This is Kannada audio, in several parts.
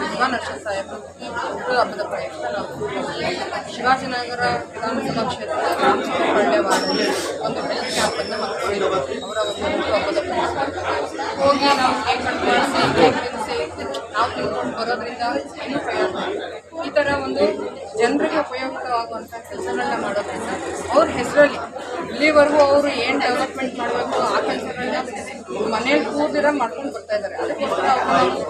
ರಿಜ್ವಾನ್ ಅರ್ಷದ್ ಸಾಹೇಬರು ಹುಟ್ಟುಹಬ್ಬದ ಪ್ರಯುಕ್ತ ನಾವು ಶಿವಾಜಿನಗರ ವಿಧಾನಸಭಾ ಕ್ಷೇತ್ರದ ರಾಮಸ್ವಾಮಿ ವಾರ್ಡಲ್ಲಿ ಒಂದು ಹೆಲ್ತ್ ಕ್ಯಾಂಪನ್ನು ಹಮ್ಮಿಕೊಂಡಿದ್ದೀವಿ. ಅವರ ಒಂದು ಹುಟ್ಟುಹಬ್ಬದ ಪ್ರಯುಕ್ತ ಹೋಗಿ ನಾವು ಕೇಕ್ ಕಟ್ ಮಾಡಿಸಿ ಕೇಕ್ ತಿನ್ನಿಸಿ ನಾವು ತಿಳ್ಕೊಂಡು ಬರೋದ್ರಿಂದ ಇನ್ನೂ ಪ್ರಯೋಜನ. ಈ ಥರ ಒಂದು ಜನರಿಗೆ ಉಪಯುಕ್ತವಾಗುವಂಥ ಕೆಲಸಗಳನ್ನ ಮಾಡೋದ್ರಿಂದ ಅವ್ರ ಹೆಸರಲ್ಲಿ ಇಲ್ಲಿವರೆಗೂ ಅವರು ಏನು ಡೆವಲಪ್ಮೆಂಟ್ ಮಾಡಬೇಕು ಆ ಕೆಲಸಗಳನ್ನ ಮನೇಲಿ ಕೂದಿರ ಮಾಡ್ಕೊಂಡು ಬರ್ತಾ ಇದ್ದಾರೆ. ಅದಕ್ಕೋಸ್ಕರ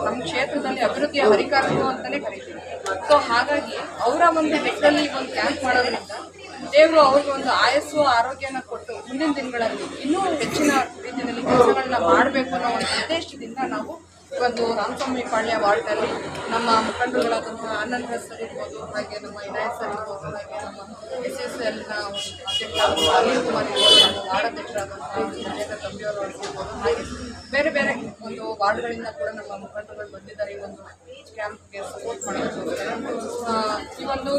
ನಮ್ಮ ಕ್ಷೇತ್ರದಲ್ಲಿ ಅಭಿವೃದ್ಧಿಯ ಹರಿಕಾರರು ಅಂತಲೇ ಕರೀತೀವಿ. ಸೊ ಹಾಗಾಗಿ ಅವರ ಒಂದು ಹೆಸರಲ್ಲಿ ಒಂದು ಕ್ಯಾಂಪ್ ಮಾಡೋದ್ರಿಂದ ದೇವರು ಅವ್ರಿಗೆ ಒಂದು ಆಯಸ್ಸು ಆರೋಗ್ಯನ ಕೊಟ್ಟು ಮುಂದಿನ ದಿನಗಳಲ್ಲಿ ಇನ್ನೂ ಹೆಚ್ಚಿನ ರೀತಿಯಲ್ಲಿ ಕೆಲಸಗಳನ್ನ ಮಾಡಬೇಕು ಅನ್ನೋ ಒಂದು ಉದ್ದೇಶದಿಂದ ನಾವು ಇವತ್ತು ರಾಮಸ್ವಾಮಿ ಪಾಳ್ಯ ವಾರ್ಡ್ನಲ್ಲಿ ನಮ್ಮ ಮುಖಂಡರುಗಳಾದಂತಹ ಆನಂದ್ ಸರ್ ಇರ್ಬೋದು, ಹಾಗೆ ನಮ್ಮ ಇನಾಯತ್ ಸರ್ ಇರ್ಬೋದು, ಹಾಗೆ ನಮ್ಮ SSLನ ಅಧ್ಯಕ್ಷ ಅನಿಲ್ ಕುಮಾರ್ ಇರ್ಬೋದು, ನಮ್ಮ ವಾರ್ಡಾಧ್ಯಕ್ಷರಾದಂತಹ ವಿಜೇಂದ್ರ ತಂಬಿಯವರು ಇರ್ಬೋದು, ಹಾಗೆ ಬೇರೆ ಬೇರೆ ಒಂದು ವಾರ್ಡ್ಗಳಿಂದ ಕೂಡ ನಮ್ಮ ಮುಖಂಡರುಗಳು ಬಂದಿದ್ದಾರೆ ಈ ಒಂದು ಕ್ಯಾಂಪ್ಗೆ ಸಪೋರ್ಟ್ ಮಾಡೋದಕ್ಕೋಸ್ಕರ. ಈ ಒಂದು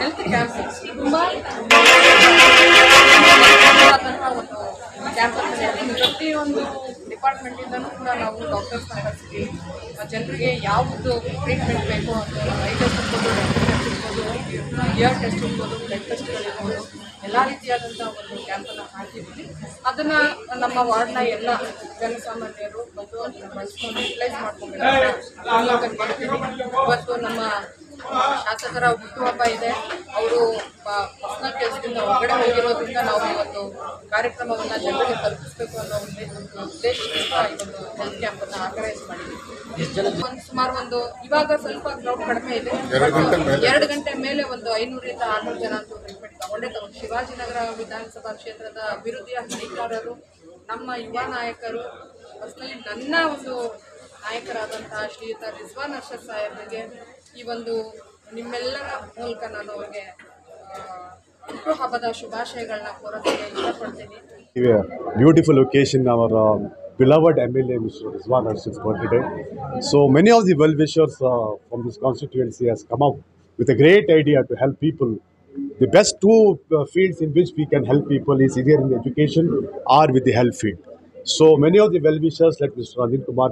ಹೆಲ್ತ್ ಕ್ಯಾಂಪ್ ತುಂಬ ಒಂದು ಕ್ಯಾಂಪ್ ಅಂತ ಹೇಳ್ತೀನಿ. ಪ್ರತಿಯೊಂದು ಡಿಪಾರ್ಟ್ಮೆಂಟಿಂದನೂ ಕೂಡ ನಾವು ಡಾಕ್ಟರ್ಸ್ನ ಕಳಿಸ್ತೀವಿ. ಜನರಿಗೆ ಯಾವುದು ಟ್ರೀಟ್ಮೆಂಟ್ ಬೇಕು ಅಂತ ಐ ಟೆಸ್ಟ್ ಇರ್ಬೋದು, ಟೆಸ್ಟ್ ಇರ್ಬೋದು, ಇಯರ್ ಟೆಸ್ಟ್ ಇರ್ಬೋದು, ಬ್ಲಡ್ ಟೆಸ್ಟ್ಗಳಿರ್ಬೋದು, ಎಲ್ಲ ರೀತಿಯಾದಂಥ ಒಂದು ಕ್ಯಾಂಪನ್ನು ಹಾಕಿದ್ವಿ. ಅದನ್ನು ನಮ್ಮ ವಾರ್ಡ್ನ ಎಲ್ಲ ಜನಸಾಮಾನ್ಯರು ಬಂದು ಅದನ್ನು ಬಳಸ್ಕೊಂಡು ಯುಟಿಲೈಸ್ ಮಾಡ್ಕೊಬೇಕು. ಇವತ್ತು ನಮ್ಮ ಶಾಸಕರ ಹುಟ್ಟುಹಬ್ಬ ಇದೆ. ಅವರು ಪರ್ಸನಲ್ ಕೆಲಸದಿಂದ ಹೊರಗಡೆ ಹೋಗಿರೋದ್ರಿಂದ ನಾವು ಇವತ್ತು ಕಾರ್ಯಕ್ರಮವನ್ನು ಜನರಿಗೆ ತಲುಪಿಸಬೇಕು ಅನ್ನೋ ಉದ್ದೇಶದಿಂದ ಈ ಒಂದು ಹೆಲ್ತ್ ಕ್ಯಾಂಪನ್ನು ಆರ್ಗನೈಸ್ ಮಾಡಿದ್ದೀವಿ. ಸುಮಾರು ಒಂದು ಇವಾಗ ಸ್ವಲ್ಪ ಕ್ರೌಡ್ ಕಡಿಮೆ ಇದೆ. 2 ಗಂಟೆ ಮೇಲೆ ಒಂದು 500ರಿಂದ 600 ಜನ ಅಂತೂ ಟ್ರೀಟ್ಮೆಂಟ್ ತಗೊಂಡು ಶಿವಾಜಿನಗರ ವಿಧಾನಸಭಾ ಕ್ಷೇತ್ರದ ಅಭಿವೃದ್ಧಿಯ ಹರಿಕಾರರು, ನಮ್ಮ ಯುವ ನಾಯಕರು, ಪರ್ಸನಲಿ ನನ್ನ ಒಂದು ನಾಯಕರಾದಂತಹ ಶ್ರೀಯುತ ರಿಜ್ವಾನ್ ಅರ್ಷದ್ ಸಾಹೇಬರಿಗೆ ಈ ಒಂದು ನಿಮ್ಮೆಲ್ಲರ ಮೂಲಕ ನಾನು ಅವರಿಗೆ ಹುಟ್ಟುಹಬ್ಬದ ಶುಭಾಶಯಗಳನ್ನ ಕೋರೋದಕ್ಕೆ ಇಷ್ಟಪಡ್ತೀನಿ. Beautiful occasion, our beloved MLA Mr. Rizwan Arshad's birthday. So many of the well-wishers from this constituency has come up with a great idea to help people. The best two fields in which we can help people is either in education or with the health field. So many of the well-wishers like Mr. Anil Kumar,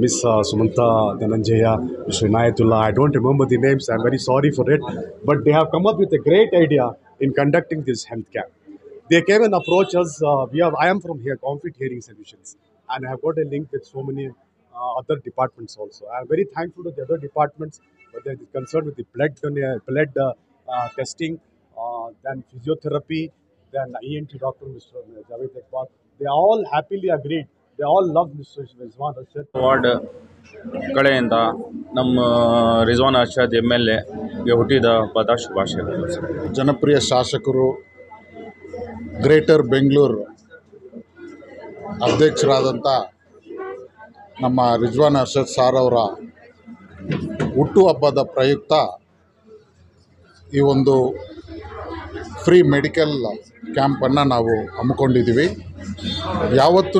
Miss Sumanta Dhananjaya, Mr. Inayatullah, I don't remember the names, I'm very sorry for it, but they have come up with a great idea in conducting this health camp. They came and approached us. I am from here, Comfort Hearing Solutions, and I have got a link with so many other departments also. I am very thankful to the other departments, whether it is concerned with the blood testing, then physiotherapy, then ENT doctor, Mr. Javed Iqbal. They all happily agreed. They all love Mr. Rizwan Arshad. Ward ಕಡೆಯಿಂದ ನಮ್ಮ ರಿಜ್ವಾನ್ ಅರ್ಷದ್ MLA ಗೆ ಹುಟ್ಟಿದ ಹಬ್ಬದ ಶುಭಾಶಯಗಳು. ಜನಪ್ರಿಯ ಶಾಸಕರು, ಗ್ರೇಟರ್ ಬೆಂಗಳೂರು ಅಧ್ಯಕ್ಷರಾದಂಥ ನಮ್ಮ ರಿಜ್ವಾನ್ ಅರ್ಷದ್ ಸಾರ್ ಅವರ ಹುಟ್ಟುಹಬ್ಬದ ಪ್ರಯುಕ್ತ ಈ ಒಂದು ಫ್ರೀ ಮೆಡಿಕಲ್ ಕ್ಯಾಂಪನ್ನು ನಾವು ಹಮ್ಮಿಕೊಂಡಿದ್ದೀವಿ. ಯಾವತ್ತೂ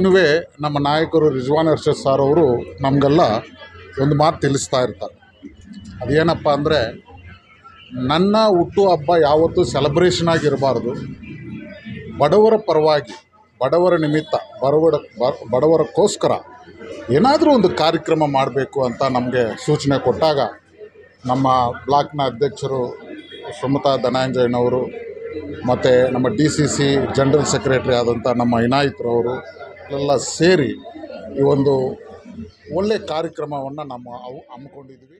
ನಮ್ಮ ನಾಯಕರು ರಿಜ್ವಾನ್ ಅರ್ಷದ್ ಸಾರ್ ಅವರು ನಮಗೆಲ್ಲ ಒಂದು ಮಾತು ತಿಳಿಸ್ತಾ ಇರ್ತಾರೆ. ಅದೇನಪ್ಪ ಅಂದರೆ, ನನ್ನ ಹುಟ್ಟುಹಬ್ಬ ಯಾವತ್ತೂ ಸೆಲೆಬ್ರೇಷನ್ ಆಗಿರಬಾರ್ದು, ಬಡವರ ಪರವಾಗಿ, ಬಡವರ ನಿಮಿತ್ತ, ಬಡವರಕ್ಕೋಸ್ಕರ ಏನಾದರೂ ಒಂದು ಕಾರ್ಯಕ್ರಮ ಮಾಡಬೇಕು ಅಂತ ನಮಗೆ ಸೂಚನೆ ಕೊಟ್ಟಾಗ ನಮ್ಮ ಬ್ಲಾಕ್ನ ಅಧ್ಯಕ್ಷರು ಸುಮತಾ ಧನಂಜಯನವರು ಮತ್ತು ನಮ್ಮ DCC ಜನರಲ್ ಸೆಕ್ರೆಟರಿ ಆದಂಥ ನಮ್ಮ ಇನಾಯತ್ರವರು ಎಲ್ಲ ಸೇರಿ ಈ ಒಂದು ಒಳ್ಳೆಯ ಕಾರ್ಯಕ್ರಮವನ್ನು ಹಮ್ಮಿಕೊಂಡಿದ್ದೀವಿ.